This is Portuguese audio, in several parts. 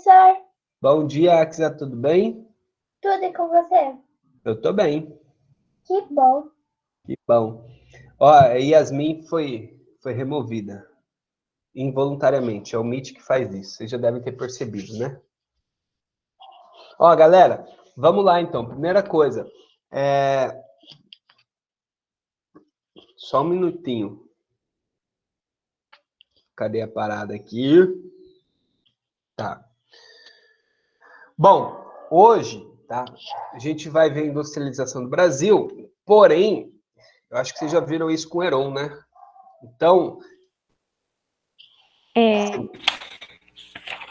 professor. Bom dia, Axia, tudo bem? Tudo é com você? Eu tô bem, Que bom. que bom. Ó, a Yasmin foi removida involuntariamente. É o Meet que faz isso. Vocês já devem ter percebido, né? Ó, galera, vamos lá então. Primeira coisa, só um minutinho. Cadê a parada aqui? Tá. Bom, hoje, tá? A gente vai ver a industrialização do Brasil, porém, eu acho que vocês já viram isso com o Heron, né? Então,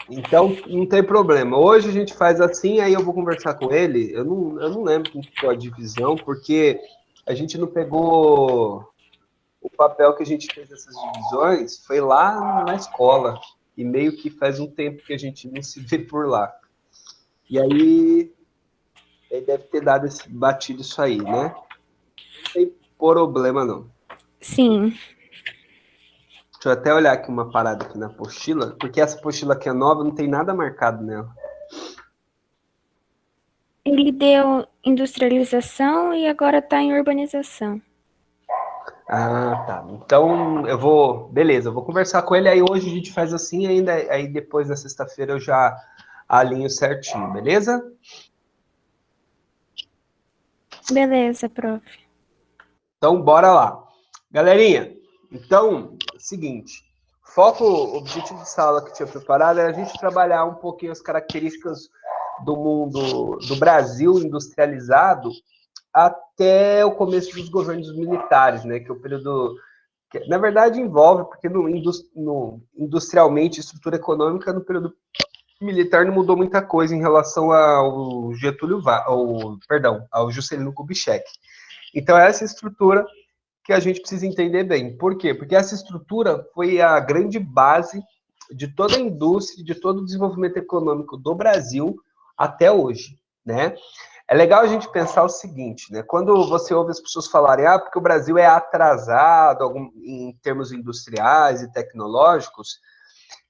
Então, não tem problema. Hoje a gente faz assim, aí eu vou conversar com ele. Eu não lembro como ficou a divisão, porque a gente não pegou o papel que a gente fez essas divisões, foi lá na escola. E meio que faz um tempo que a gente não se vê por lá. E aí, ele deve ter batido isso aí, né? Não tem problema, não. Sim. Deixa eu até olhar aqui uma parada aqui na apostila, porque essa apostila aqui é nova, não tem nada marcado nela. Ele deu industrialização e agora está em urbanização. Ah, tá. Então eu vou, beleza, eu vou conversar com ele. Aí hoje a gente faz assim, ainda aí depois na sexta-feira eu já alinho certinho, beleza? Beleza, prof. Então bora lá, galerinha. Então, seguinte, foco, objetivo de sala que eu tinha preparado era a gente trabalhar um pouquinho as características do mundo do Brasil industrializado até o começo dos governos militares, né? Que é o período que, na verdade, envolve, porque industrialmente, estrutura econômica, no período militar não mudou muita coisa em relação ao ao Juscelino Kubitschek. Então, é essa estrutura que a gente precisa entender bem. Por quê? Porque essa estrutura foi a grande base de toda a indústria, de todo o desenvolvimento econômico do Brasil até hoje, né? É legal a gente pensar o seguinte, né? Quando você ouve as pessoas falarem, porque o Brasil é atrasado em termos industriais e tecnológicos,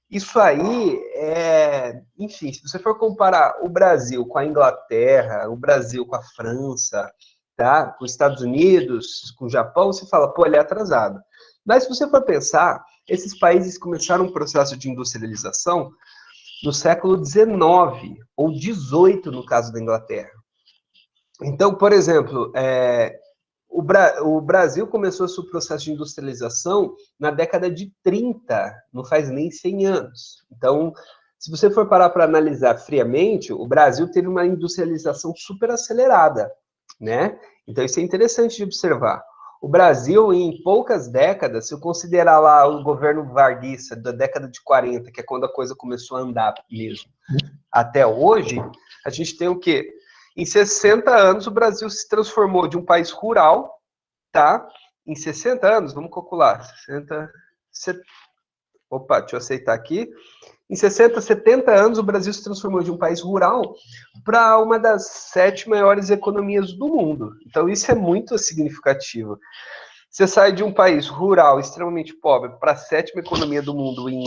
isso aí enfim, se você for comparar o Brasil com a Inglaterra, o Brasil com a França, tá? Com os Estados Unidos, com o Japão, você fala, pô, ele é atrasado. Mas se você for pensar, esses países começaram um processo de industrialização no século XIX, ou XVIII, no caso da Inglaterra. Então, por exemplo, o Brasil começou seu processo de industrialização na década de 30, não faz nem 100 anos. Então, se você for parar para analisar friamente, o Brasil teve uma industrialização super acelerada, né? Então, isso é interessante de observar. O Brasil, em poucas décadas, se eu considerar lá o governo varguista da década de 40, que é quando a coisa começou a andar mesmo, até hoje, a gente tem o quê? Em 60 anos, o Brasil se transformou de um país rural, tá? Em 60 anos, vamos calcular. 60, opa, deixa eu aceitar aqui. Em 60, 70 anos, o Brasil se transformou de um país rural para uma das 7 maiores economias do mundo. Então, isso é muito significativo. Você sai de um país rural, extremamente pobre, para a 7ª economia do mundo em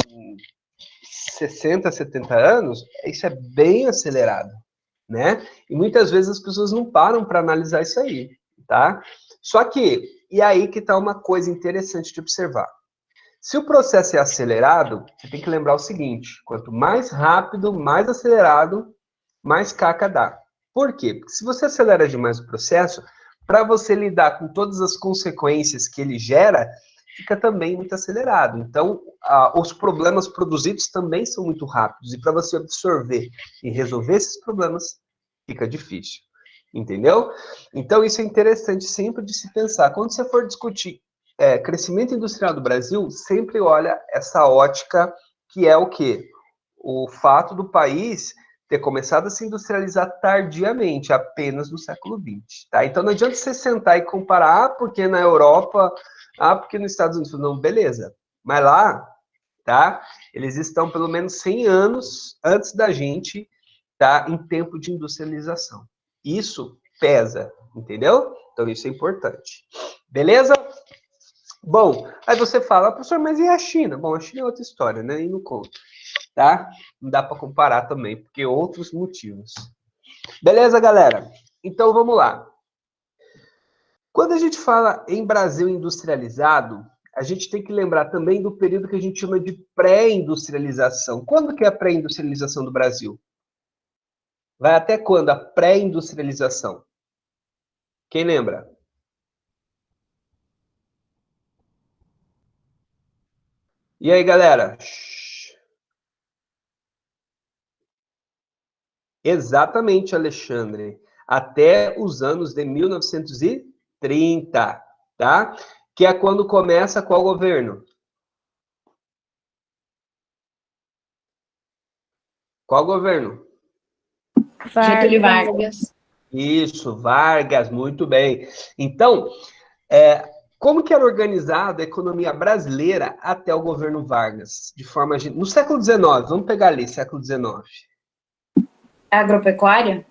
60, 70 anos, isso é bem acelerado, né? E muitas vezes as pessoas não param para analisar isso aí, tá? Só que, e aí que está uma coisa interessante de observar. Se o processo é acelerado, você tem que lembrar o seguinte, quanto mais rápido, mais acelerado, mais caca dá. Por quê? Porque se você acelera demais o processo, para você lidar com todas as consequências que ele gera, fica também muito acelerado. Então, os problemas produzidos também são muito rápidos. E para você absorver e resolver esses problemas, fica difícil. Entendeu? Então, isso é interessante sempre de se pensar. Quando você for discutir crescimento industrial do Brasil, sempre olha essa ótica que é o quê? O fato do país ter começado a se industrializar tardiamente, apenas no século XX. Tá? Então, não adianta você sentar e comparar, porque na Europa, porque nos Estados Unidos. Não, beleza. Mas lá, tá? Eles estão pelo menos 100 anos antes da gente, tá? Em tempo de industrialização. Isso pesa, entendeu? Então, isso é importante. Beleza? Bom, aí você fala, professor, mas e a China? Bom, a China é outra história, né? E não conta. tá? Não dá para comparar também, porque outros motivos. Beleza, galera? Então, vamos lá. Quando a gente fala em Brasil industrializado, a gente tem que lembrar também do período que a gente chama de pré-industrialização. Quando que é a pré-industrialização do Brasil? Vai até quando a pré-industrialização? Quem lembra? E aí, galera? Exatamente, Alexandre. Até os anos de 1930, tá? Que é quando começa qual governo? Qual governo? Getúlio Vargas. Isso, Vargas, muito bem. Então, como que era organizada a economia brasileira até o governo Vargas? De forma no século XIX, vamos pegar ali, século XIX. Agropecuária?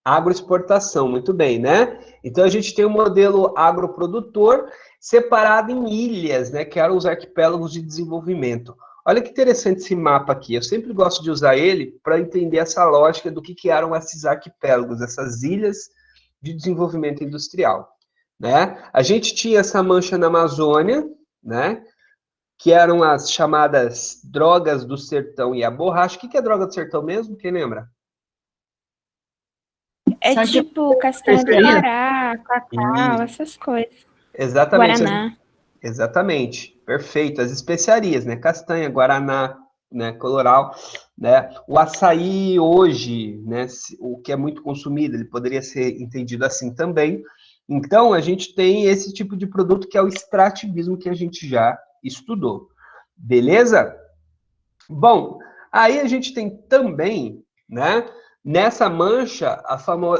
Agroexportação, muito bem, né? Então a gente tem um modelo agroprodutor separado em ilhas, né? Que eram os arquipélagos de desenvolvimento. Olha que interessante esse mapa aqui. Eu sempre gosto de usar ele para entender essa lógica do que eram esses arquipélagos, essas ilhas de desenvolvimento industrial, né? A gente tinha essa mancha na Amazônia, né? Que eram as chamadas drogas do sertão e a borracha. O que é droga do sertão mesmo? Quem lembra? É São tipo castanha do Pará, cacau, essas coisas. Exatamente. Guaraná. Exatamente. Perfeito. As especiarias, né? Castanha, guaraná, né? Coloral, né? O açaí hoje, né? O que é muito consumido, ele poderia ser entendido assim também. Então, a gente tem esse tipo de produto que é o extrativismo que a gente já estudou. Beleza? Bom, aí a gente tem também, né? Nessa mancha,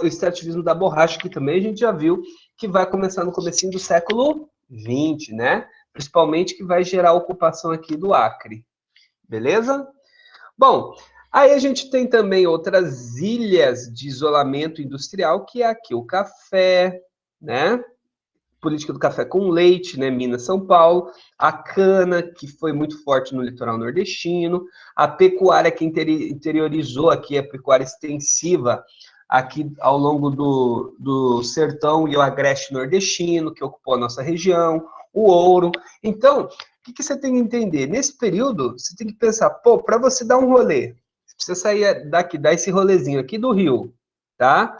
o extrativismo da borracha, que também a gente já viu, que vai começar no comecinho do século XX, né? Principalmente que vai gerar a ocupação aqui do Acre. Beleza? Bom, aí a gente tem também outras ilhas de isolamento industrial, que é aqui o café, né? Política do café com leite, né? Minas, São Paulo, a cana, que foi muito forte no litoral nordestino, a pecuária que interiorizou aqui, a pecuária extensiva aqui ao longo do sertão e o agreste nordestino, que ocupou a nossa região, o ouro. Então, o que você tem que entender? Nesse período, você tem que pensar, pô, para você dar um rolê, você precisa sair daqui, dar esse rolezinho aqui do Rio, tá?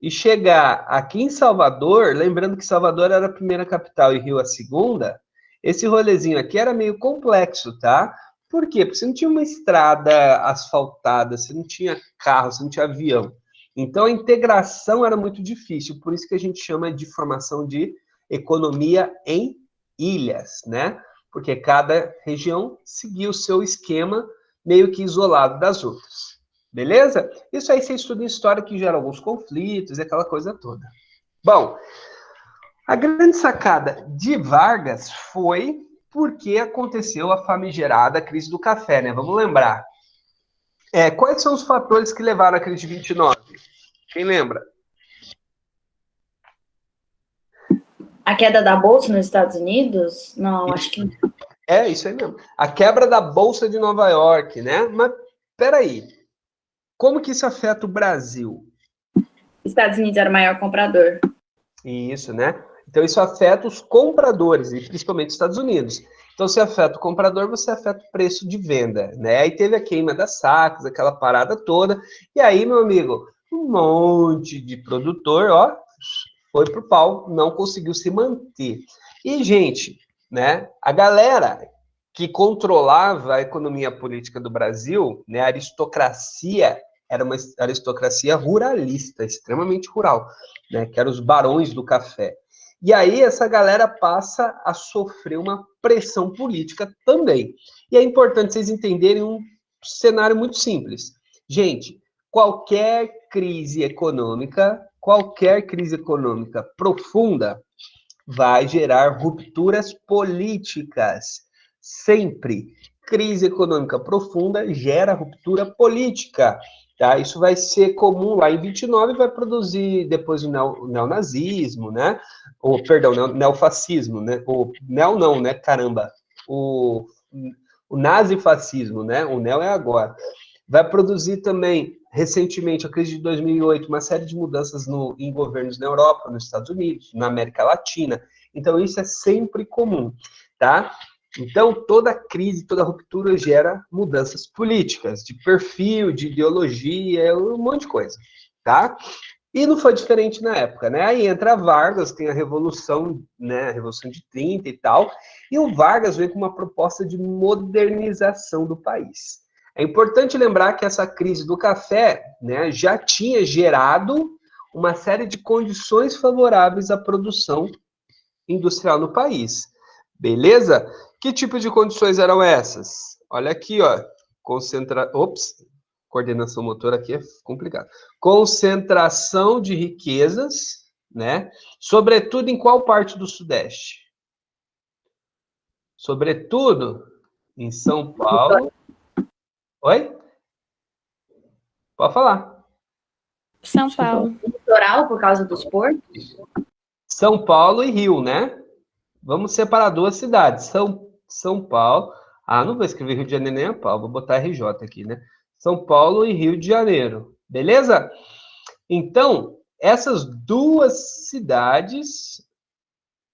E chegar aqui em Salvador, lembrando que Salvador era a primeira capital e Rio a segunda, esse rolezinho aqui era meio complexo, tá? Por quê? Porque você não tinha uma estrada asfaltada, você não tinha carro, você não tinha avião. Então a integração era muito difícil, por isso que a gente chama de formação de economia em ilhas, né? Porque cada região seguia o seu esquema meio que isolado das outras. Beleza? Isso aí você estuda em história que gera alguns conflitos e aquela coisa toda. Bom, a grande sacada de Vargas foi porque aconteceu a famigerada crise do café, né? Vamos lembrar. Quais são os fatores que levaram à crise de 29? Quem lembra? A queda da bolsa nos Estados Unidos? Não, acho que não. É, isso aí mesmo. A quebra da Bolsa de Nova York, né? Mas, peraí. Como que isso afeta o Brasil? Estados Unidos era o maior comprador. Isso, né? Então, isso afeta os compradores, e principalmente os Estados Unidos. Então, se afeta o comprador, você afeta o preço de venda, né? Aí teve a queima das sacas, aquela parada toda. E aí, meu amigo, um monte de produtor, ó, foi pro pau, não conseguiu se manter. E, gente, né? A galera que controlava a economia política do Brasil, né? A aristocracia era uma aristocracia ruralista, extremamente rural, né? Que eram os barões do café. E aí essa galera passa a sofrer uma pressão política também. E é importante vocês entenderem um cenário muito simples. Gente, qualquer crise econômica profunda vai gerar rupturas políticas. Sempre. Crise econômica profunda gera ruptura política. Tá? Isso vai ser comum lá em 29 e vai produzir depois o neonazismo, né? Perdão, neofascismo, né? O neo não, né? Caramba. O o nazifascismo, né? O neo é agora. Vai produzir também, recentemente, a crise de 2008, uma série de mudanças em governos na Europa, nos Estados Unidos, na América Latina. Então, isso é sempre comum, tá? Então, toda crise, toda ruptura gera mudanças políticas, de perfil, de ideologia, um monte de coisa, tá? E não foi diferente na época, né? Aí entra Vargas, tem a Revolução, né? A Revolução de 30 e tal, e o Vargas veio com uma proposta de modernização do país. É importante lembrar que essa crise do café, né, já tinha gerado uma série de condições favoráveis à produção industrial no país. Beleza? Que tipo de condições eram essas? Olha aqui, ó. Coordenação motora aqui é complicado. Concentração de riquezas, né? Sobretudo em qual parte do Sudeste? Sobretudo em São Paulo. Oi? Pode falar. São Paulo. Litoral por causa dos portos? São Paulo e Rio, né? Vamos separar duas cidades. São Paulo. Ah, não vou escrever Rio de Janeiro nem a pau, vou botar RJ aqui, né? São Paulo e Rio de Janeiro. Beleza? Então, essas duas cidades,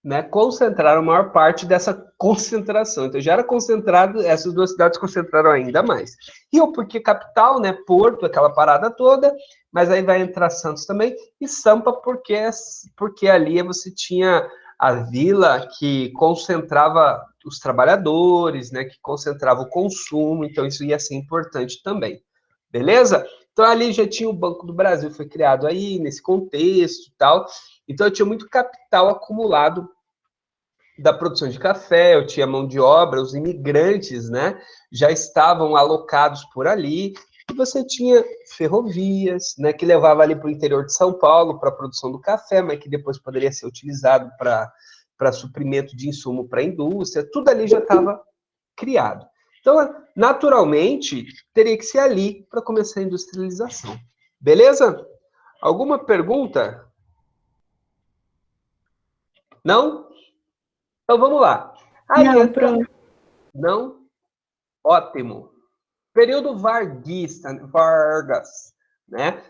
né, concentraram a maior parte dessa concentração. Então, já era concentrado, essas duas cidades concentraram ainda mais. Rio, porque capital, né, Porto, aquela parada toda, mas aí vai entrar Santos também, e Sampa, porque ali você tinha a vila que concentrava os trabalhadores, né, que concentrava o consumo, então isso ia ser importante também. Beleza? Então, ali já tinha o Banco do Brasil, foi criado aí, nesse contexto e tal. Então, eu tinha muito capital acumulado da produção de café, eu tinha mão de obra, os imigrantes, né, já estavam alocados por ali, e você tinha ferrovias, né, que levava ali para o interior de São Paulo para a produção do café, mas que depois poderia ser utilizado para suprimento de insumo para a indústria, tudo ali já estava criado. Então, naturalmente, teria que ser ali para começar a industrialização. Beleza? Alguma pergunta? Não? Então vamos lá. Aí Não, entra... pronto. Não? Ótimo. Período varguista, Vargas, né?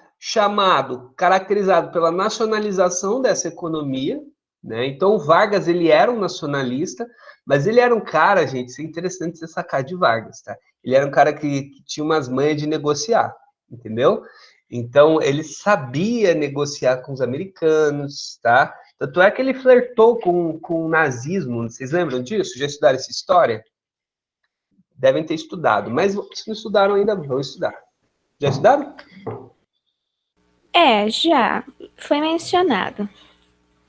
Caracterizado pela nacionalização dessa economia, né? Então, o Vargas, ele era um nacionalista, mas ele era um cara, gente, isso é interessante você sacar de Vargas, tá? Ele era um cara que tinha umas manhas de negociar, entendeu? Então, ele sabia negociar com os americanos, tá? Tanto é que ele flertou com o nazismo, vocês lembram disso? Já estudaram essa história? Devem ter estudado, mas se não estudaram ainda, vão estudar. Já estudaram? Já. Foi mencionado.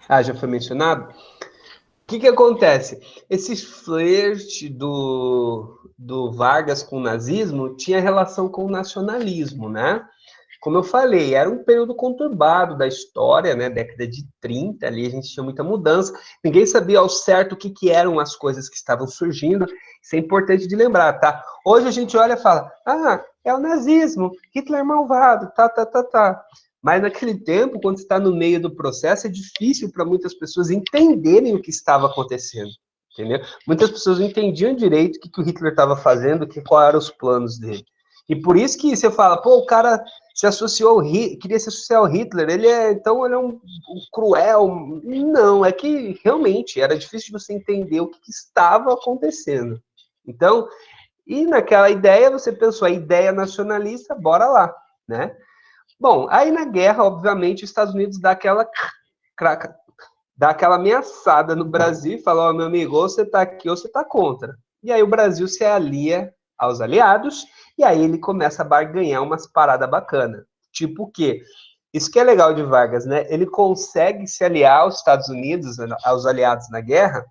Ah, já foi mencionado? O que acontece? Esse flerte do Vargas com o nazismo tinha relação com o nacionalismo, né? Como eu falei, era um período conturbado da história, né? Década de 30, ali a gente tinha muita mudança. Ninguém sabia ao certo o que eram as coisas que estavam surgindo. Isso é importante de lembrar, tá? Hoje a gente olha e fala, é o nazismo, Hitler malvado, tá. Mas naquele tempo, quando está no meio do processo, é difícil para muitas pessoas entenderem o que estava acontecendo, entendeu? Muitas pessoas não entendiam direito o que o Hitler estava fazendo, quais eram os planos dele. E por isso que você fala, pô, o cara se associou queria se associar ao Hitler, ele é um cruel. Não, é que realmente era difícil de você entender o que estava acontecendo. Então, e naquela ideia, você pensou, a ideia nacionalista, bora lá, né? Bom, aí na guerra, obviamente, os Estados Unidos dá aquela ameaçada no Brasil e fala, meu amigo, ou você tá aqui ou você tá contra. E aí o Brasil se alia aos aliados, e aí ele começa a barganhar umas paradas bacanas. Tipo o quê? Isso que é legal de Vargas, né? Ele consegue se aliar aos Estados Unidos, aos aliados na guerra,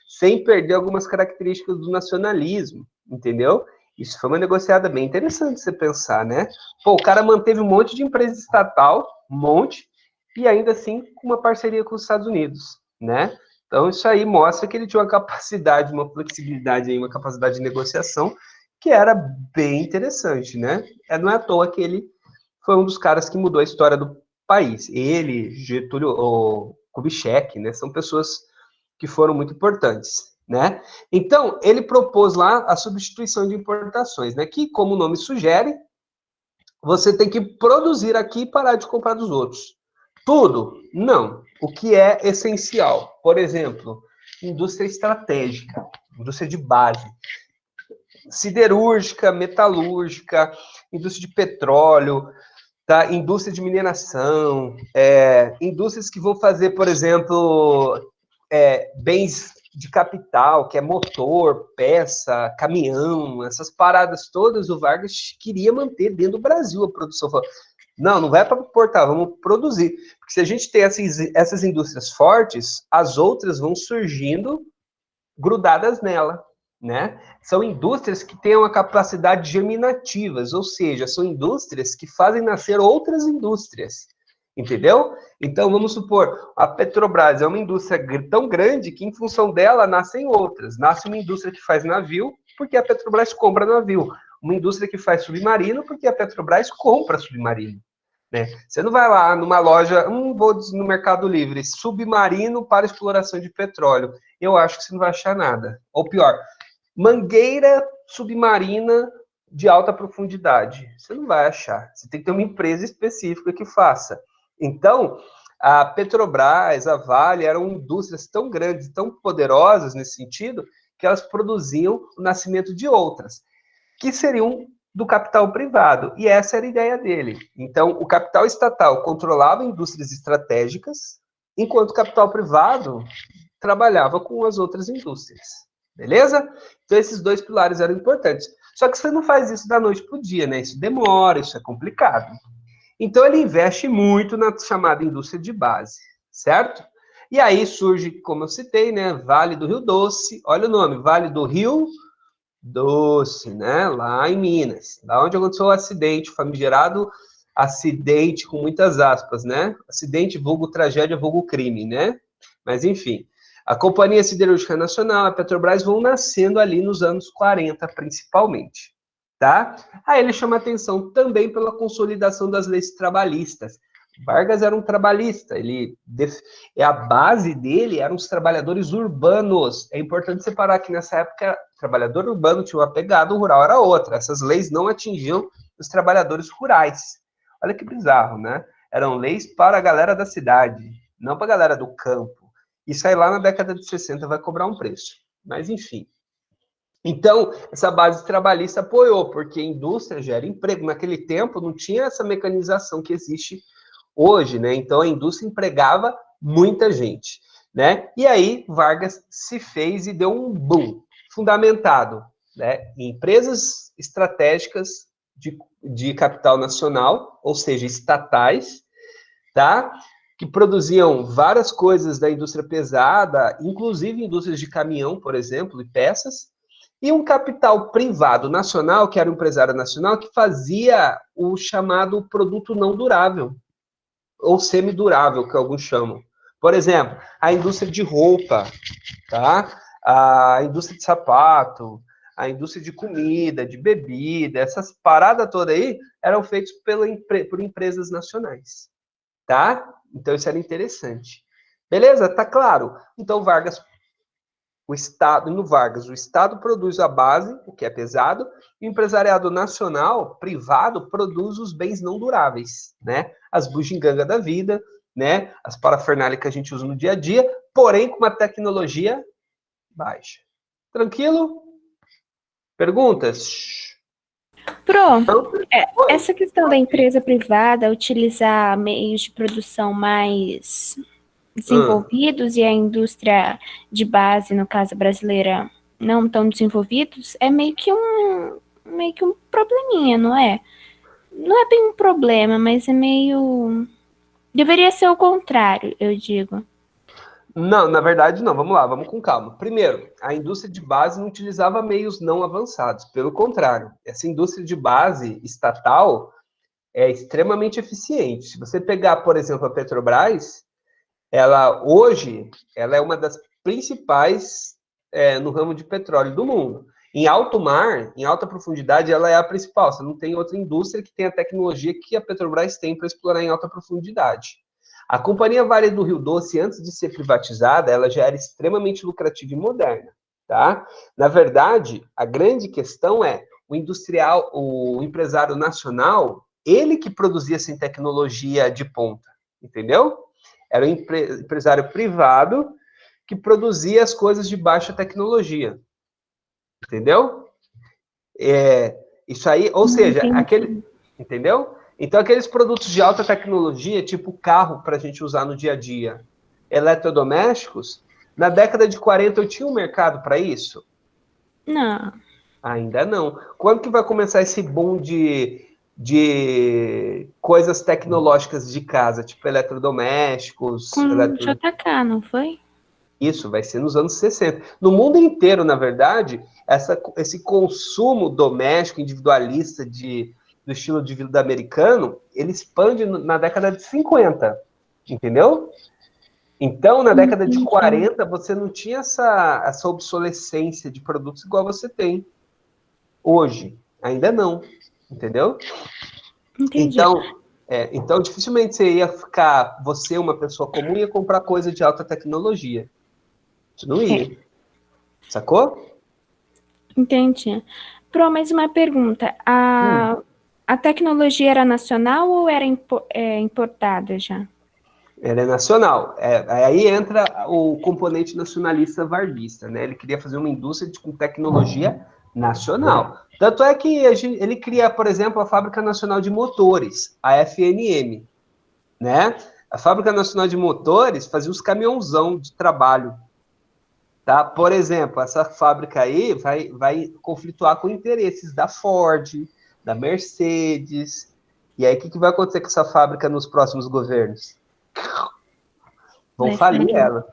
sem perder algumas características do nacionalismo, entendeu? Isso foi uma negociada bem interessante você pensar, né? Pô, o cara manteve um monte de empresa estatal, um monte, e ainda assim com uma parceria com os Estados Unidos, né? Então isso aí mostra que ele tinha uma capacidade, uma flexibilidade, uma capacidade de negociação que era bem interessante, né? Não é à toa que ele foi um dos caras que mudou a história do país. Ele, Getúlio, o Kubitschek, né? São pessoas que foram muito importantes. né? Então, ele propôs lá a substituição de importações, né? Que, como o nome sugere, você tem que produzir aqui e parar de comprar dos outros. Tudo? Não. O que é essencial? Por exemplo, indústria estratégica, indústria de base, siderúrgica, metalúrgica, indústria de petróleo, tá? Indústria de mineração, indústrias que vão fazer, por exemplo, bens de capital, que é motor, peça, caminhão, essas paradas todas, o Vargas queria manter dentro do Brasil a produção. Não vai para importar, vamos produzir. Porque se a gente tem essas indústrias fortes, as outras vão surgindo grudadas nela, né? São indústrias que têm uma capacidade germinativas, ou seja, são indústrias que fazem nascer outras indústrias, entendeu? Então, vamos supor, a Petrobras é uma indústria tão grande que, em função dela, nascem outras. Nasce uma indústria que faz navio, porque a Petrobras compra navio. Uma indústria que faz submarino, porque a Petrobras compra submarino. Né? Você não vai lá numa loja, vou no Mercado Livre, submarino para exploração de petróleo. Eu acho que você não vai achar nada. Ou pior, mangueira submarina de alta profundidade. Você não vai achar. Você tem que ter uma empresa específica que faça. Então, a Petrobras, a Vale, eram indústrias tão grandes, tão poderosas nesse sentido, que elas produziam o nascimento de outras, que seriam do capital privado. E essa era a ideia dele. Então, o capital estatal controlava indústrias estratégicas, enquanto o capital privado trabalhava com as outras indústrias. Beleza? Então, esses dois pilares eram importantes. Só que você não faz isso da noite para o dia, né? Isso demora, isso é complicado. Então, ele investe muito na chamada indústria de base, certo? E aí surge, como eu citei, né? Vale do Rio Doce. Olha o nome, Vale do Rio Doce, né? Lá em Minas. Lá onde aconteceu o acidente, o famigerado acidente com muitas aspas, né? Acidente, vulgo tragédia, vulgo crime, né? Mas, enfim. A Companhia Siderúrgica Nacional, a Petrobras, vão nascendo ali nos anos 40, principalmente, tá? Aí ele chama atenção também pela consolidação das leis trabalhistas. Vargas era um trabalhista, a base dele eram os trabalhadores urbanos. É importante separar que nessa época, o trabalhador urbano tinha uma pegada, o rural era outra. Essas leis não atingiam os trabalhadores rurais. Olha que bizarro, né? Eram leis para a galera da cidade, não para a galera do campo. Isso aí lá na década de 60 vai cobrar um preço. Mas, enfim. Então, essa base trabalhista apoiou, porque a indústria gera emprego. Naquele tempo, não tinha essa mecanização que existe hoje, né? Então, a indústria empregava muita gente, né? E aí, Vargas se fez e deu um boom, fundamentado, né? Em empresas estratégicas de capital nacional, ou seja, estatais, tá? Que produziam várias coisas da indústria pesada, inclusive indústrias de caminhão, por exemplo, e peças, e um capital privado nacional, que era um empresário nacional, que fazia o chamado produto não durável, ou semidurável, que alguns chamam. Por exemplo, a indústria de roupa, tá? A indústria de sapato, a indústria de comida, de bebida, essas paradas todas aí eram feitas por empresas nacionais, tá? Então, isso era interessante. Beleza? Tá claro? Então, o Estado produz a base, o que é pesado, e o empresariado nacional, privado, produz os bens não duráveis, né? As bugigangas da vida, né? As parafernália que a gente usa no dia a dia, porém com uma tecnologia baixa. Tranquilo? Perguntas? Pronto. Essa questão da empresa privada utilizar meios de produção mais desenvolvidos e a indústria de base, no caso brasileira, não tão desenvolvidos, é meio que um probleminha, não é? Não é bem um problema, mas é meio... Deveria ser o contrário, eu digo. Não, na verdade não. Vamos lá, vamos com calma. Primeiro, a indústria de base não utilizava meios não avançados. Pelo contrário, essa indústria de base estatal é extremamente eficiente. Se você pegar, por exemplo, a Petrobras, hoje ela é uma das principais no ramo de petróleo do mundo. Em alto mar, em alta profundidade, ela é a principal. Você não tem outra indústria que tenha a tecnologia que a Petrobras tem para explorar em alta profundidade. A Companhia Vale do Rio Doce, antes de ser privatizada, ela já era extremamente lucrativa e moderna, tá? Na verdade, a grande questão é o industrial, o empresário nacional, ele que produzia essa tecnologia de ponta, entendeu? Era o empresário privado que produzia as coisas de baixa tecnologia, entendeu? Isso aí, ou seja, entendeu? Então, aqueles produtos de alta tecnologia, tipo carro para a gente usar no dia a dia, eletrodomésticos, na década de 40 eu tinha um mercado para isso? Não. Ainda não. Quando que vai começar esse boom de coisas tecnológicas de casa, tipo eletrodomésticos? Com JK, não foi? Isso, vai ser nos anos 60. No mundo inteiro, na verdade, esse consumo doméstico, individualista, do estilo de vida americano, ele expande na década de 50, entendeu? Então, na década de 40, você não tinha essa obsolescência de produtos igual você tem hoje. Ainda não, entendeu? Entendi. Então, dificilmente você, uma pessoa comum, ia comprar coisa de alta tecnologia. Isso não ia. Sacou? Entendi. Pro, mais uma pergunta. A tecnologia era nacional ou era importada já? Ela é nacional. Aí entra o componente nacionalista varguista, né? Ele queria fazer uma indústria com tecnologia nacional. Tanto é que ele cria, por exemplo, a Fábrica Nacional de Motores, a FNM, né? A Fábrica Nacional de Motores fazia os caminhãozão de trabalho. Tá? Por exemplo, essa fábrica aí vai conflituar com interesses da Ford, da Mercedes. E aí, o que vai acontecer com essa fábrica nos próximos governos? Vão falir ela,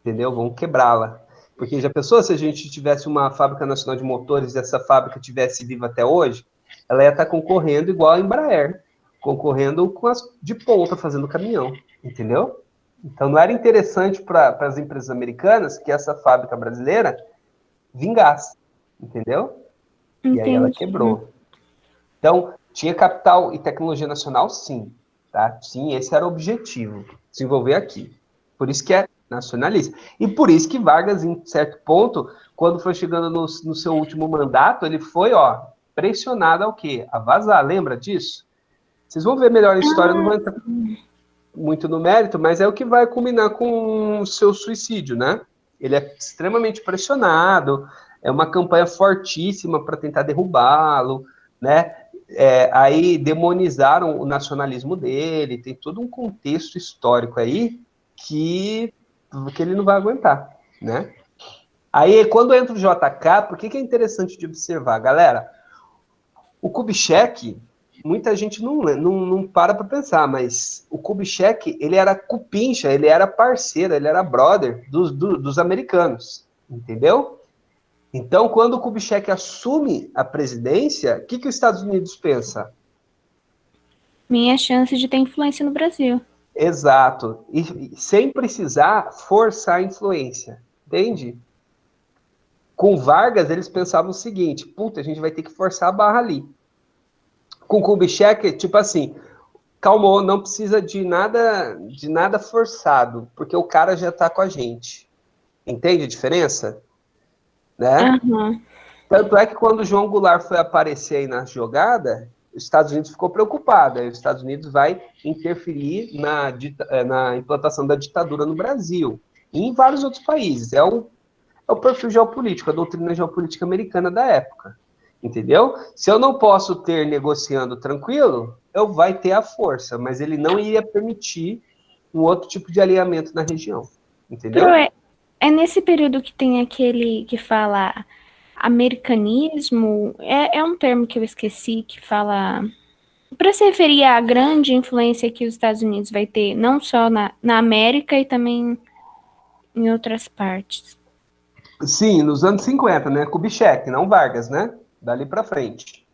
entendeu? Vão quebrá-la. Porque já pensou se a gente tivesse uma fábrica nacional de motores e essa fábrica tivesse viva até hoje? Ela ia estar concorrendo igual a Embraer, concorrendo com as de ponta, fazendo caminhão, entendeu? Então, não era interessante para as empresas americanas que essa fábrica brasileira vingasse, entendeu? Entendi. E aí ela quebrou. Então, tinha capital e tecnologia nacional, sim. Tá? Sim, esse era o objetivo, desenvolver aqui. Por isso que é nacionalista. E por isso que Vargas, em certo ponto, quando foi chegando no seu último mandato, ele foi, pressionado ao quê? A vazar. Lembra disso? Vocês vão ver melhor a história, não vou entrar muito no mérito, mas é o que vai culminar com o seu suicídio, né? Ele é extremamente pressionado, é uma campanha fortíssima para tentar derrubá-lo, né? Aí demonizaram o nacionalismo dele, tem todo um contexto histórico aí que ele não vai aguentar, né? Aí, quando entra o JK, por que é interessante de observar, galera? O Kubitschek, muita gente não para pensar, mas o Kubitschek, ele era cupincha, ele era parceiro, ele era brother dos americanos, entendeu? Então, quando o Kubitschek assume a presidência, o que os Estados Unidos pensa? Minha chance de ter influência no Brasil. Exato. E sem precisar forçar a influência, entende? Com Vargas, eles pensavam o seguinte, puta, a gente vai ter que forçar a barra ali. Com Kubitschek, tipo assim, calmou, não precisa de nada forçado, porque o cara já tá com a gente. Entende a diferença? Né? Uhum. Tanto é que quando o João Goulart foi aparecer aí na jogada, os Estados Unidos ficou preocupado. Aí os Estados Unidos vai interferir na implantação da ditadura no Brasil e em vários outros países. É o perfil geopolítico, a doutrina geopolítica americana da época. Entendeu? Se eu não posso ter negociando tranquilo, eu vai ter a força, mas ele não iria permitir um outro tipo de alinhamento na região. Entendeu? É nesse período que tem aquele que fala americanismo, é um termo que eu esqueci, que fala para se referir à grande influência que os Estados Unidos vai ter, não só na América e também em outras partes. Sim, nos anos 50, né? Kubitschek, não Vargas, né? Dali para frente.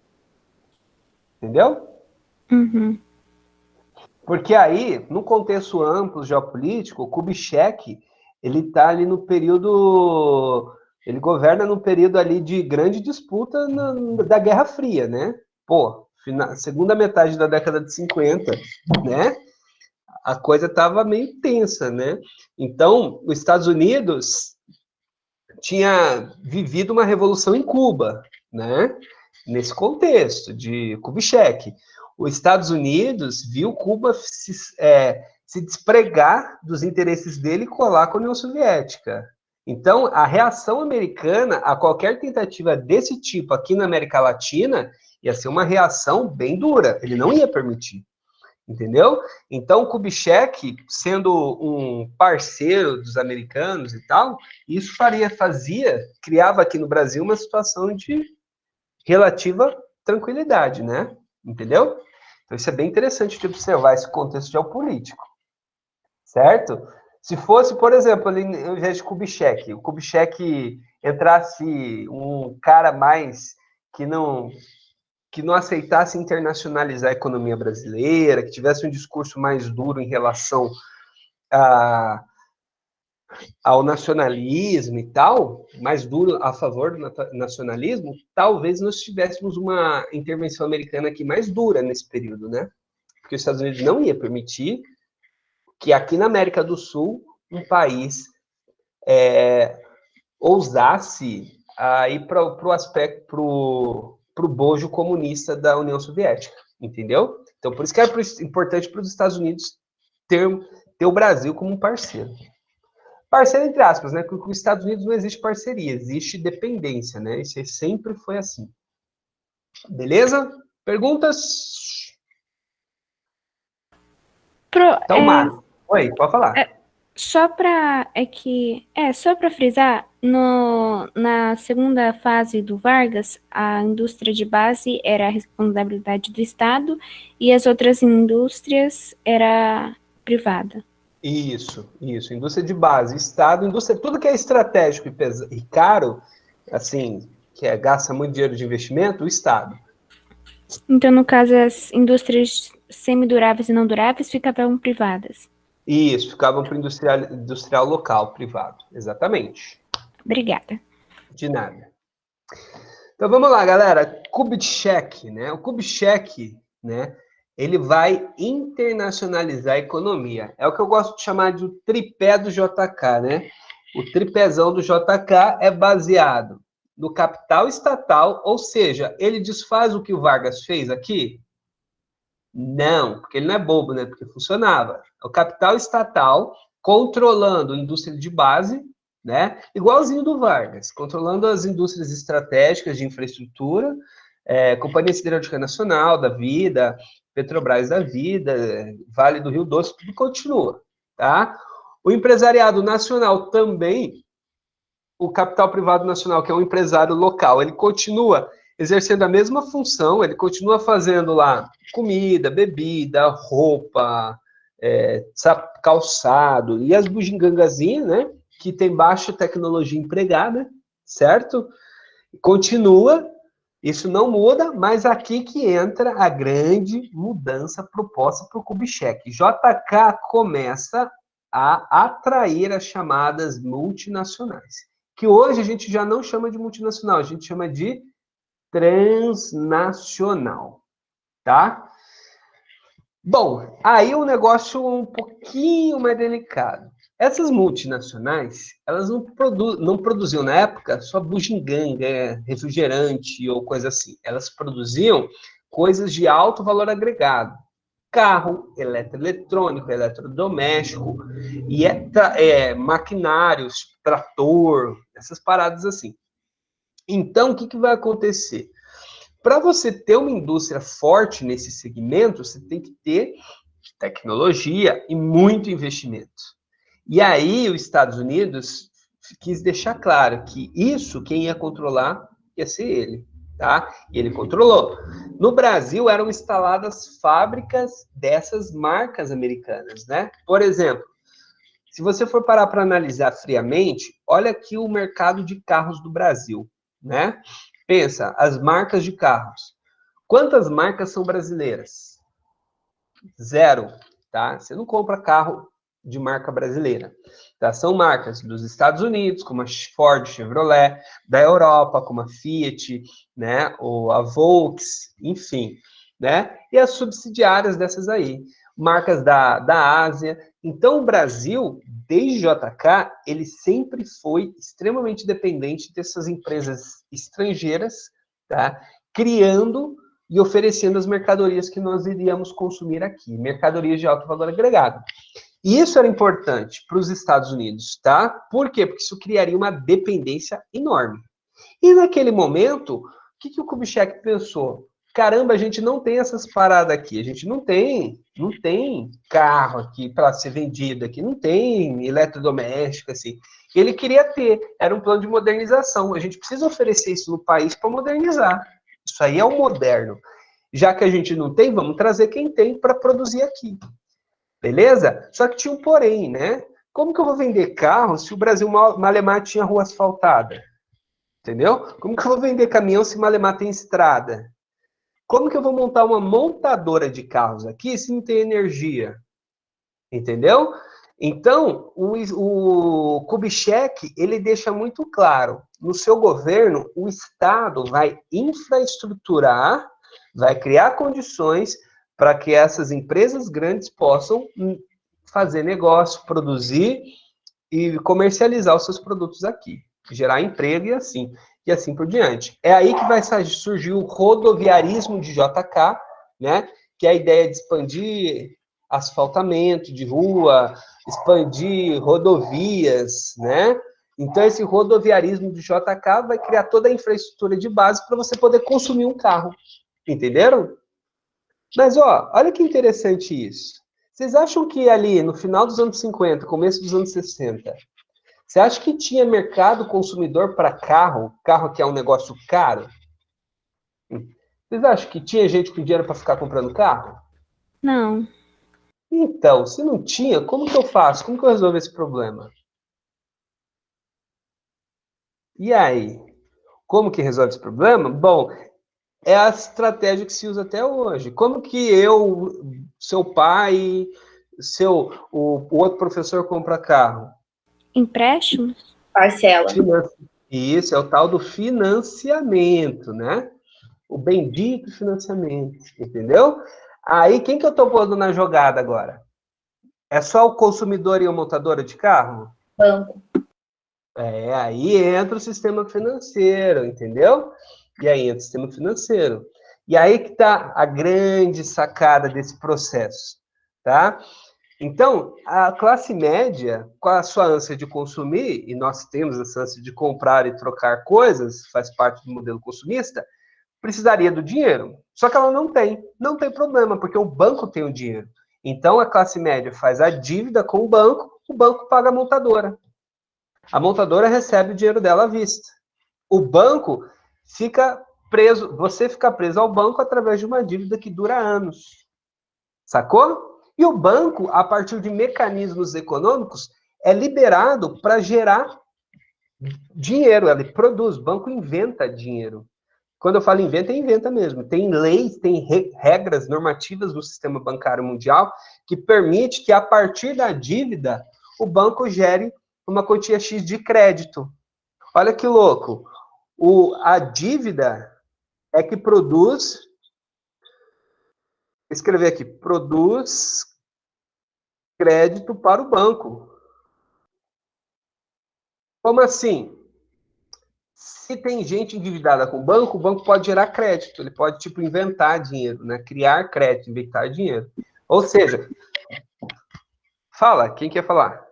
Entendeu? Uhum. Porque aí, no contexto amplo geopolítico, o Kubitschek, ele tá ali no período... Ele governa no período ali de grande disputa da Guerra Fria, né? Pô, segunda metade da década de 50, né? A coisa tava meio tensa, né? Então, os Estados Unidos tinha vivido uma revolução em Cuba, né? Nesse contexto de Kubitschek. Os Estados Unidos viu Cuba se despregar dos interesses dele e colar com a União Soviética. Então, a reação americana a qualquer tentativa desse tipo aqui na América Latina ia ser uma reação bem dura. Ele não ia permitir. Entendeu? Então, Kubitschek, sendo um parceiro dos americanos e tal, isso criava aqui no Brasil uma situação de relativa tranquilidade, né? Entendeu? Então, isso é bem interessante de observar esse contexto geopolítico, certo? Se fosse, por exemplo, ali ao invés de Kubitschek, o Kubitschek entrasse um cara mais que não aceitasse internacionalizar a economia brasileira, que tivesse um discurso mais duro em relação ao nacionalismo e tal, mais duro a favor do nacionalismo, talvez nós tivéssemos uma intervenção americana aqui mais dura nesse período, né? Porque os Estados Unidos não ia permitir que aqui na América do Sul um país ousasse ir para o aspecto, para o bojo comunista da União Soviética, entendeu? Então, por isso que é importante para os Estados Unidos ter o Brasil como um parceiro. Parceiro entre aspas, né? Porque com os Estados Unidos não existe parceria, existe dependência, né? Isso aí sempre foi assim. Beleza? Perguntas? Então, Mário. Oi, pode falar. Só para frisar, na segunda fase do Vargas, a indústria de base era a responsabilidade do Estado e as outras indústrias era privada. Isso. Indústria de base, Estado, indústria, tudo que é estratégico e caro, assim, que gasta muito dinheiro de investimento, o Estado. Então, no caso, as indústrias semiduráveis e não duráveis ficavam privadas. Isso, ficavam para o industrial local, privado. Exatamente. Obrigada. De nada. Então, vamos lá, galera. Kubitschek, né? O Kubitschek, né? Ele vai internacionalizar a economia. É o que eu gosto de chamar de tripé do JK, né? O tripézão do JK é baseado no capital estatal, ou seja, ele desfaz o que o Vargas fez aqui? Não, porque ele não é bobo, né? Porque funcionava. O capital estatal controlando a indústria de base, né? Igualzinho do Vargas, controlando as indústrias estratégicas de infraestrutura, Companhia Siderúrgica Nacional da vida, Petrobras da vida, Vale do Rio Doce, tudo continua, tá? O empresariado nacional também, o capital privado nacional, que é um empresário local, ele continua exercendo a mesma função, ele continua fazendo lá comida, bebida, roupa, calçado, e as bugigangazinhas, né, que tem baixa tecnologia empregada, certo? Continua, isso não muda, mas aqui que entra a grande mudança proposta para o Kubitschek. JK começa a atrair as chamadas multinacionais, que hoje a gente já não chama de multinacional, a gente chama de transnacional, tá? Bom, aí o negócio um pouquinho mais delicado. Essas multinacionais, elas não produziam na época só bugiganga, refrigerante ou coisa assim. Elas produziam coisas de alto valor agregado. Carro, eletroeletrônico, eletrodoméstico, e maquinários, trator, essas paradas assim. Então, o que vai acontecer? Para você ter uma indústria forte nesse segmento, você tem que ter tecnologia e muito investimento. E aí, os Estados Unidos quis deixar claro que isso, quem ia controlar, ia ser ele, tá? E ele controlou. No Brasil, eram instaladas fábricas dessas marcas americanas, né? Por exemplo, se você for parar para analisar friamente, olha aqui o mercado de carros do Brasil, né? Pensa, as marcas de carros. Quantas marcas são brasileiras? 0, tá? Você não compra carro de marca brasileira, tá? São marcas dos Estados Unidos, como a Ford, Chevrolet, da Europa, como a Fiat, né? Ou a Volks, enfim, né? E as subsidiárias dessas aí, marcas da Ásia. Então, o Brasil, desde JK, ele sempre foi extremamente dependente dessas empresas estrangeiras, tá? Criando e oferecendo as mercadorias que nós iríamos consumir aqui, mercadorias de alto valor agregado. E isso era importante para os Estados Unidos, tá? Por quê? Porque isso criaria uma dependência enorme. E naquele momento, o que o Kubitschek pensou? Caramba, a gente não tem essas paradas aqui, a gente não tem carro aqui para ser vendido aqui, não tem eletrodoméstico, assim. Ele queria ter, era um plano de modernização, a gente precisa oferecer isso no país para modernizar. Isso aí é o moderno. Já que a gente não tem, vamos trazer quem tem para produzir aqui. Beleza? Só que tinha um porém, né? Como que eu vou vender carro se o Brasil malemar tinha rua asfaltada? Entendeu? Como que eu vou vender caminhão se malemar tem estrada? Como que eu vou montar uma montadora de carros aqui se não tem energia? Entendeu? Então, o Kubitschek, ele deixa muito claro, no seu governo, o Estado vai infraestruturar, vai criar condições para que essas empresas grandes possam fazer negócio, produzir e comercializar os seus produtos aqui, gerar emprego e assim por diante. É aí que vai surgir o rodoviarismo de JK, né? Que é a ideia de expandir asfaltamento de rua, expandir rodovias, né? Então, esse rodoviarismo de JK vai criar toda a infraestrutura de base para você poder consumir um carro. Entenderam? Mas, ó, olha que interessante isso. Vocês acham que ali, no final dos anos 50, começo dos anos 60, você acha que tinha mercado consumidor para carro? Carro que é um negócio caro? Vocês acham que tinha gente com dinheiro para ficar comprando carro? Não. Então, se não tinha, como que eu faço? Como que eu resolvo esse problema? E aí? Como que resolve esse problema? Bom, é a estratégia que se usa até hoje. Como que eu, seu pai, o outro professor compra carro? Empréstimos? Parcela. Isso, é o tal do financiamento, né? O bendito financiamento, entendeu? Aí, quem que eu tô pondo na jogada agora? É só o consumidor e a montadora de carro? Banco. Aí entra o sistema financeiro, entendeu? E aí entra o sistema financeiro. E aí que tá a grande sacada desse processo, tá? Então, a classe média, com a sua ânsia de consumir, e nós temos essa ânsia de comprar e trocar coisas, faz parte do modelo consumista, precisaria do dinheiro. Só que ela não tem. Não tem problema, porque o banco tem o dinheiro. Então, a classe média faz a dívida com o banco paga a montadora. A montadora recebe o dinheiro dela à vista. O banco fica preso, você fica preso ao banco através de uma dívida que dura anos. Sacou? E o banco, a partir de mecanismos econômicos, é liberado para gerar dinheiro. Ele produz, o banco inventa dinheiro. Quando eu falo inventa, é inventa mesmo. Tem leis, tem regras normativas do sistema bancário mundial que permite que, a partir da dívida, o banco gere uma quantia X de crédito. Olha que louco. A dívida é que produz... Vou escrever aqui. Produz crédito para o banco. Como assim? Se tem gente endividada com o banco pode gerar crédito. Ele pode, tipo, inventar dinheiro, né? Criar crédito, inventar dinheiro. Ou seja, fala, quem quer falar?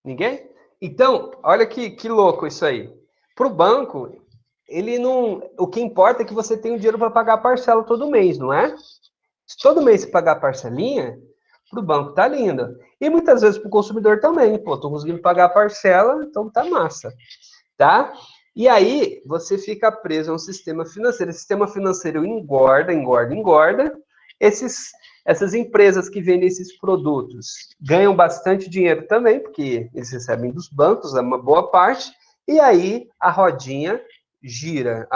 Ninguém? Então, olha que louco isso aí. Para o banco, ele não... O que importa é que você tem o dinheiro para pagar a parcela todo mês, não é? Se todo mês você pagar a parcelinha, para o banco tá lindo. E muitas vezes para o consumidor também. Pô, tô conseguindo pagar a parcela, então tá massa. Tá? E aí, você fica preso a um sistema financeiro. Esse sistema financeiro engorda. Essas empresas que vendem esses produtos ganham bastante dinheiro também, porque eles recebem dos bancos, é uma boa parte, e aí a rodinha gira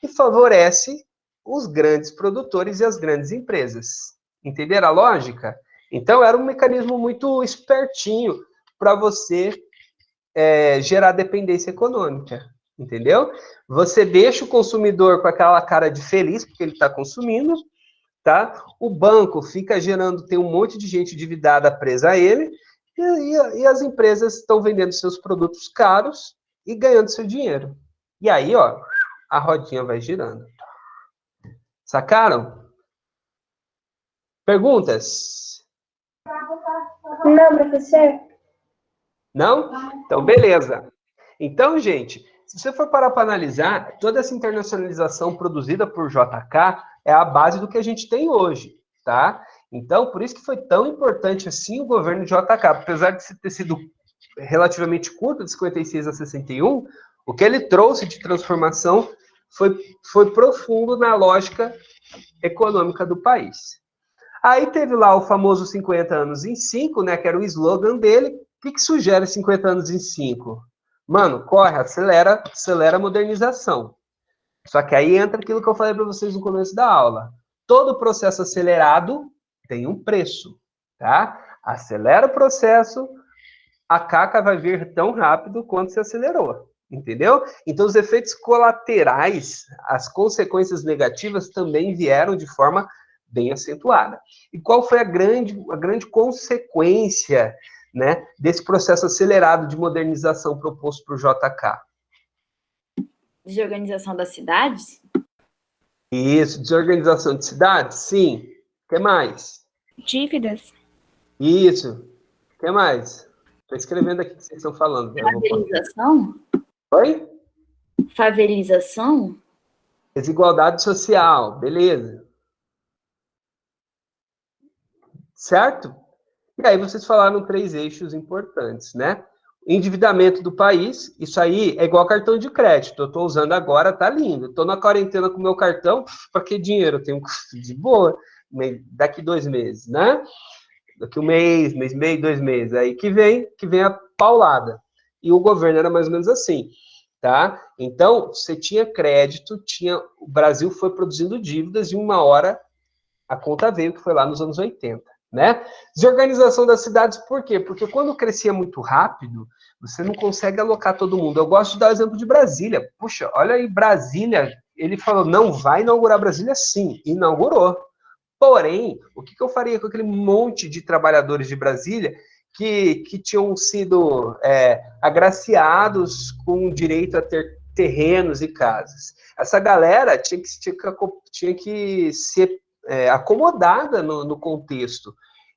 e favorece os grandes produtores e as grandes empresas. Entenderam a lógica? Então, era um mecanismo muito espertinho para você gerar dependência econômica. entendeu? Você deixa o consumidor com aquela cara de feliz, porque ele está consumindo, tá? O banco fica gerando, tem um monte de gente endividada presa a ele, e as empresas estão vendendo seus produtos caros e ganhando seu dinheiro. E aí, ó, a rodinha vai girando. Sacaram? Perguntas? Não, professor. Não? Então, beleza. Então, gente, se você for parar para analisar, toda essa internacionalização produzida por JK é a base do que a gente tem hoje, tá? Então, por isso que foi tão importante assim o governo de JK, apesar de ter sido relativamente curto, de 56 a 61, o que ele trouxe de transformação foi profundo na lógica econômica do país. Aí teve lá o famoso 50 anos em 5, né, que era o slogan dele. O que sugere 50 anos em 5? Mano, corre, acelera a modernização. Só que aí entra aquilo que eu falei para vocês no começo da aula. Todo processo acelerado tem um preço, tá? Acelera o processo, a caca vai vir tão rápido quanto se acelerou, entendeu? Então, os efeitos colaterais, as consequências negativas também vieram de forma bem acentuada. E qual foi a grande consequência, né, desse processo acelerado de modernização proposto por JK? Desorganização das cidades? Isso, desorganização de cidades? Sim. O que mais? Dívidas. Isso. O que mais? Estou escrevendo aqui o que vocês estão falando. Favelização? Oi? Favelização? Desigualdade social, beleza. Certo? E aí vocês falaram 3 eixos importantes, né? Endividamento do país, isso aí é igual cartão de crédito. Eu estou usando agora, tá lindo. Estou na quarentena com o meu cartão, para que dinheiro? Eu tenho de boa, daqui 2 meses, né? Daqui 1 mês, mês e meio, 2 meses. Aí que vem a paulada. E o governo era mais ou menos assim, tá? Então, você tinha crédito, o Brasil foi produzindo dívidas e uma hora a conta veio, que foi lá nos anos 80, né? Desorganização das cidades, por quê? Porque quando crescia muito rápido, você não consegue alocar todo mundo. Eu gosto de dar o exemplo de Brasília. Puxa, olha aí, Brasília, ele falou, não vai inaugurar Brasília? Sim, inaugurou. Porém, o que eu faria com aquele monte de trabalhadores de Brasília que tinham sido agraciados com o direito a ter terrenos e casas? Essa galera tinha que ser acomodada no contexto.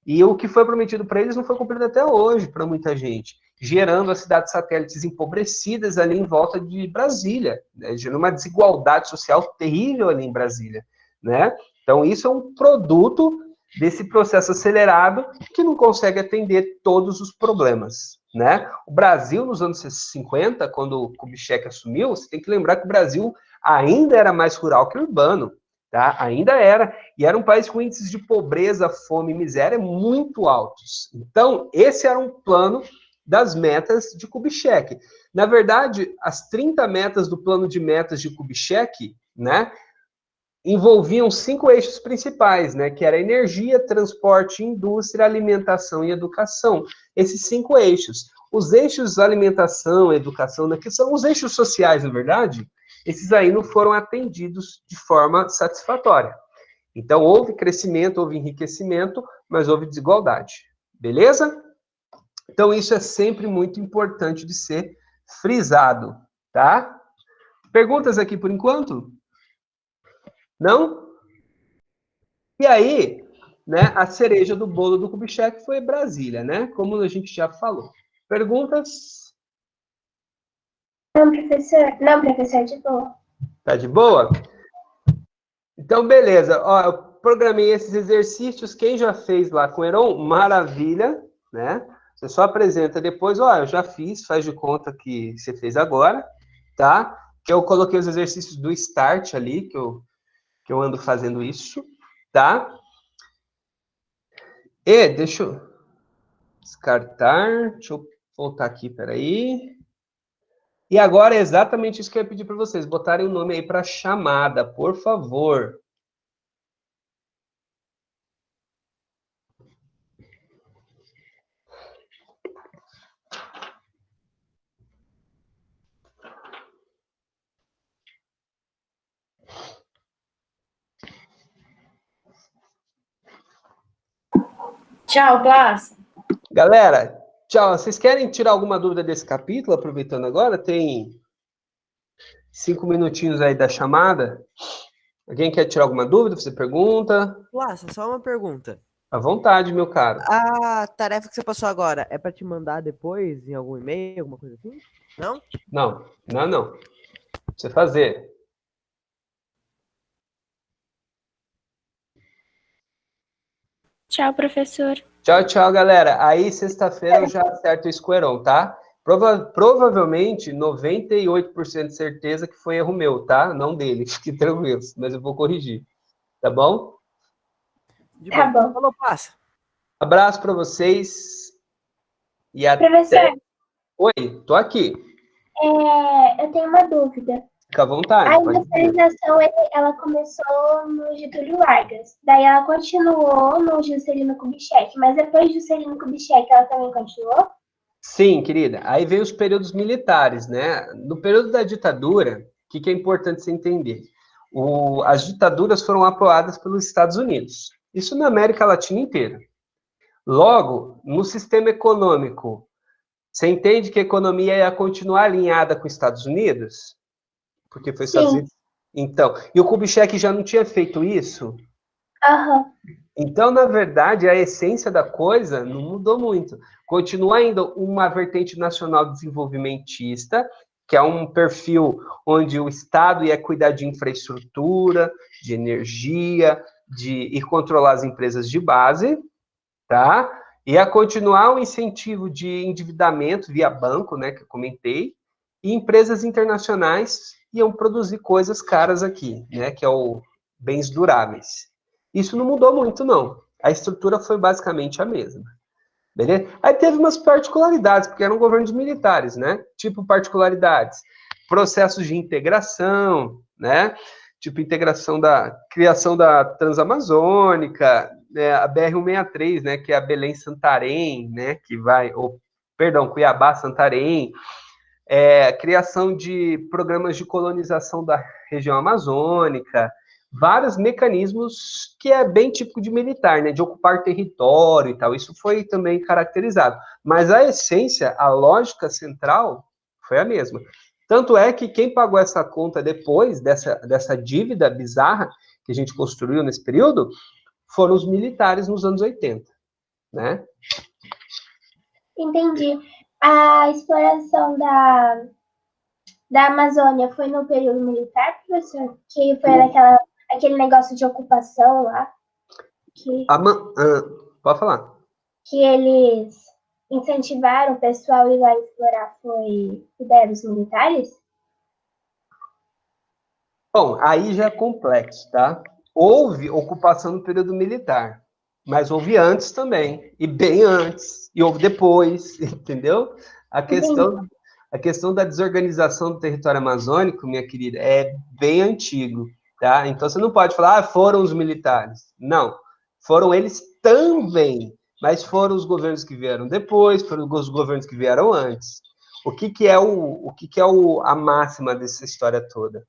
E o que foi prometido para eles não foi cumprido até hoje, para muita gente, gerando as cidades satélites empobrecidas ali em volta de Brasília, né? Gerando uma desigualdade social terrível ali em Brasília, né? Então, isso é um produto desse processo acelerado que não consegue atender todos os problemas, né? O Brasil, nos anos 50, quando o Kubitschek assumiu, você tem que lembrar que o Brasil ainda era mais rural que urbano, tá? Ainda era. E era um país com índices de pobreza, fome e miséria muito altos. Então, esse era um plano das metas de Kubitschek. Na verdade, as 30 metas do plano de metas de Kubitschek, né, envolviam 5 eixos principais, né, que era energia, transporte, indústria, alimentação e educação. Esses 5 eixos. Os eixos alimentação, educação, né, que são os eixos sociais, na verdade, esses aí não foram atendidos de forma satisfatória. Então, houve crescimento, houve enriquecimento, mas houve desigualdade. Beleza? Então, isso é sempre muito importante de ser frisado, tá? Perguntas aqui por enquanto? Não? E aí, né, a cereja do bolo do Kubitschek foi Brasília, né? Como a gente já falou. Perguntas? Não, professor. Não, professor, de boa. Tá de boa? Então, beleza. Ó, eu programei esses exercícios. Quem já fez lá com o Heron, maravilha, né? Você só apresenta depois. Ó, eu já fiz, faz de conta que você fez agora, tá? Que eu coloquei os exercícios do Start ali, que eu ando fazendo isso, tá? E deixa eu descartar. Deixa eu voltar aqui, peraí. E agora é exatamente isso que eu ia pedir para vocês. Botarem o nome aí para chamada, por favor. Tchau, Plácia. Galera, tchau. Vocês querem tirar alguma dúvida desse capítulo, aproveitando agora? Tem 5 minutinhos aí da chamada. Alguém quer tirar alguma dúvida? Você pergunta? Plácia, só uma pergunta. À vontade, meu caro. A tarefa que você passou agora é para te mandar depois em algum e-mail, alguma coisa assim? Não? Não. Você fazer. Tchau, professor. Tchau, galera. Aí, sexta-feira, eu já acerto o esquerão, tá? Provavelmente, 98% de certeza que foi erro meu, tá? Não dele, fique tranquilo, mas eu vou corrigir. Tá bom? De Tá boa. bom. Falou, Plácia. Abraço para vocês e até... Professor, Oi, tô aqui. eu tenho uma dúvida. Fica à vontade, A pode dizer. industrialização, ela começou no Getúlio Vargas. Daí ela continuou no Juscelino Kubitschek. Mas depois de Juscelino Kubitschek, ela também continuou? Sim, querida. Aí vem os períodos militares, né? No período da ditadura, o que é importante você entender? As ditaduras foram apoiadas pelos Estados Unidos. Isso na América Latina inteira. Logo, no sistema econômico, você entende que a economia ia continuar alinhada com os Estados Unidos? Porque foi Estados Sim. Unidos. Então, e o Kubitschek já não tinha feito isso? Aham. Então, na verdade, a essência da coisa não mudou muito. Continua ainda uma vertente nacional desenvolvimentista, que é um perfil onde o Estado ia cuidar de infraestrutura, de energia, e controlar as empresas de base, tá? Ia continuar o incentivo de endividamento via banco, né, que eu comentei, e empresas internacionais iam produzir coisas caras aqui, né, que é o bens duráveis. Isso não mudou muito, não. A estrutura foi basicamente a mesma. Beleza? Aí teve umas particularidades, porque eram governos militares, né? Tipo particularidades, processos de integração, né? Tipo integração da criação da Transamazônica, né? A BR-163, né? Que é a Belém-Santarém, né? Que vai, perdão, Cuiabá-Santarém, criação de programas de colonização da região amazônica, vários mecanismos que é bem típico de militar, né, de ocupar território e tal, isso foi também caracterizado. Mas a essência, a lógica central foi a mesma. Tanto é que quem pagou essa conta depois dessa dívida bizarra que a gente construiu nesse período foram os militares nos anos 80, né? Entendi. A exploração da Amazônia foi no período militar, professor? Que foi aquele negócio de ocupação lá? Pode falar. Que eles incentivaram o pessoal a ir lá explorar, foi ideia dos militares? Bom, aí já é complexo, tá? Houve ocupação no período militar, mas houve antes também, e bem antes, e houve depois, entendeu? A questão da desorganização do território amazônico, minha querida, é bem antigo, tá? Então você não pode falar, foram os militares. Não, foram eles também, mas foram os governos que vieram depois, foram os governos que vieram antes. O que é a máxima dessa história toda?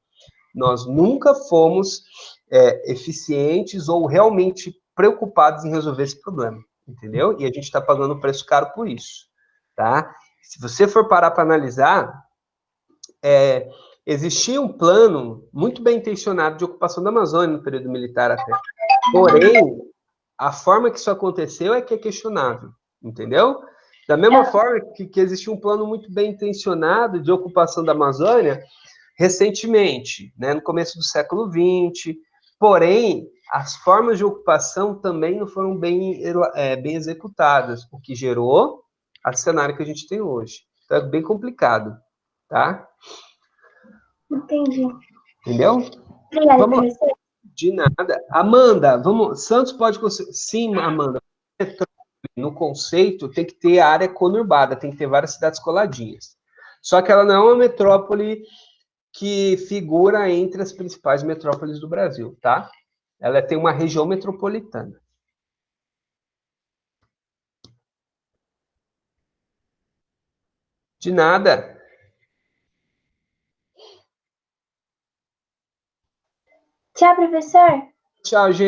Nós nunca fomos eficientes ou realmente preocupados em resolver esse problema, entendeu? E a gente está pagando um preço caro por isso, tá? Se você for parar para analisar, existia um plano muito bem intencionado de ocupação da Amazônia no período militar até. Porém, a forma que isso aconteceu é que é questionável, entendeu? Da mesma forma que existia um plano muito bem intencionado de ocupação da Amazônia recentemente, né, no começo do século XX, porém, as formas de ocupação também não foram bem executadas, o que gerou o cenário que a gente tem hoje. Então, é bem complicado, tá? Entendi. Entendeu? Obrigada, Vamos lá. professor. De nada. Amanda, vamos. Santos pode. Sim, Amanda. No conceito, tem que ter a área conurbada, tem que ter várias cidades coladinhas. Só que ela não é uma metrópole que figura entre as principais metrópoles do Brasil, tá? Ela tem uma região metropolitana. De nada. Tchau, professor. Tchau, gente.